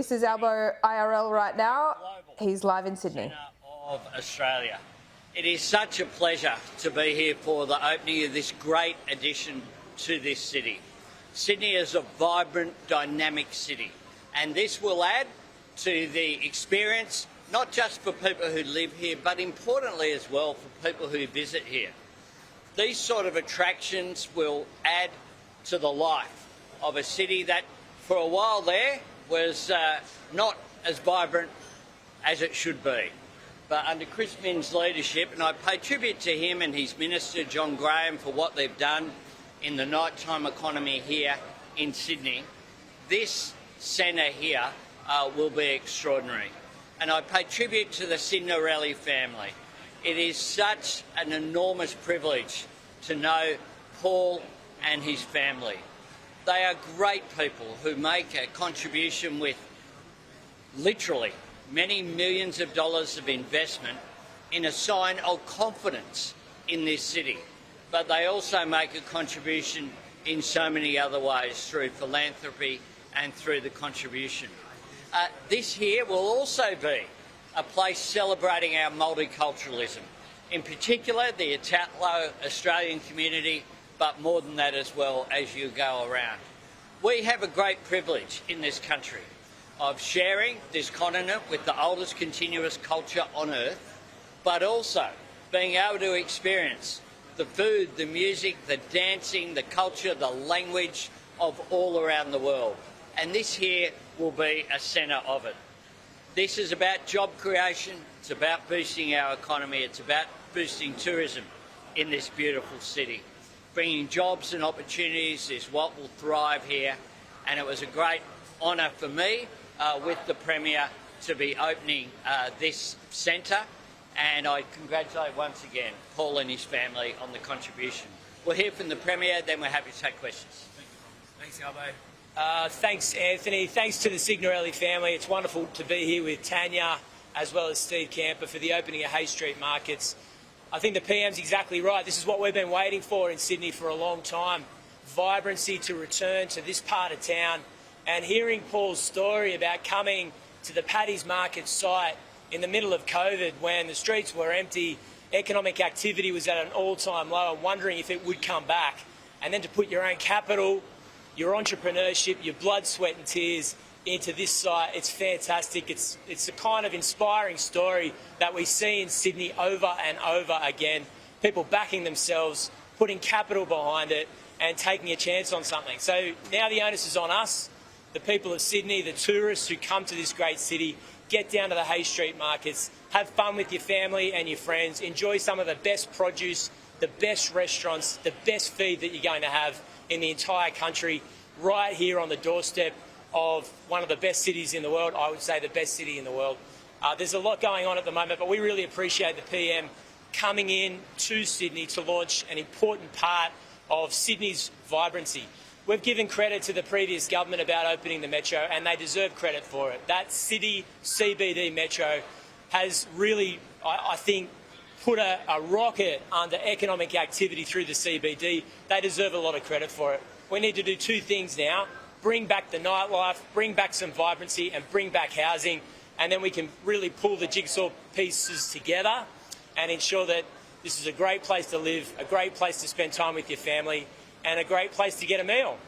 This is Albo IRL right now. He's live in Sydney. Of Australia. It is such a pleasure to be here for the opening of this great addition to this city. Sydney is a vibrant, dynamic city, and this will add to the experience, not just for people who live here, but importantly as well for people who visit here. These sort of attractions will add to the life of a city that for a while there was not as vibrant as it should be. But under Chris Minns' leadership, and I pay tribute to him and his minister, John Graham, for what they've done in the nighttime economy here in Sydney, this centre here will be extraordinary. And I pay tribute to the Signorelli family. It is such an enormous privilege to know Paul and his family. They are great people who make a contribution with literally many millions of dollars of investment in a sign of confidence in this city. But they also make a contribution in so many other ways through philanthropy and through the contribution. This here will also be a place celebrating our multiculturalism, in particular the Italo-Australian community, but more than that as well as you go around. We have a great privilege in this country of sharing this continent with the oldest continuous culture on earth, but also being able to experience the food, the music, the dancing, the culture, the language of all around the world. And this here will be a centre of it. This is about job creation, it's about boosting our economy, it's about boosting tourism in this beautiful city. Bringing jobs and opportunities is what will thrive here, and it was a great honour for me with the Premier to be opening this centre, and I congratulate once again Paul and his family on the contribution. We'll hear from the Premier, then we're happy to take questions. Thanks, Albo. Thanks, Anthony. Thanks to the Signorelli family. It's wonderful to be here with Tanya as well as Steve Camper for the opening of Hay Street Markets. I think the PM's exactly right. This is what we've been waiting for in Sydney for a long time. Vibrancy to return to this part of town. And hearing Paul's story about coming to the Paddy's Market site in the middle of COVID when the streets were empty, economic activity was at an all-time low, and wondering if it would come back. And then to put your own capital, your entrepreneurship, your blood, sweat and tears into this site, it's fantastic. It's a kind of inspiring story that we see in Sydney over and over again. People backing themselves, putting capital behind it and taking a chance on something. So now the onus is on us, the people of Sydney, the tourists who come to this great city. Get down to the Hay Street Markets, have fun with your family and your friends, enjoy some of the best produce, the best restaurants, the best feed that you're going to have in the entire country, right here on the doorstep of one of the best cities in the world. I would say the best city in the world. There's a lot going on at the moment, but we really appreciate the PM coming in to Sydney to launch an important part of Sydney's vibrancy. We've given credit to the previous government about opening the metro, and they deserve credit for it. That city CBD metro has really, I think, put a rocket under economic activity through the CBD. They deserve a lot of credit for it. We need to do two things now: bring back the nightlife, bring back some vibrancy and bring back housing, and then we can really pull the jigsaw pieces together and ensure that this is a great place to live, a great place to spend time with your family, and a great place to get a meal.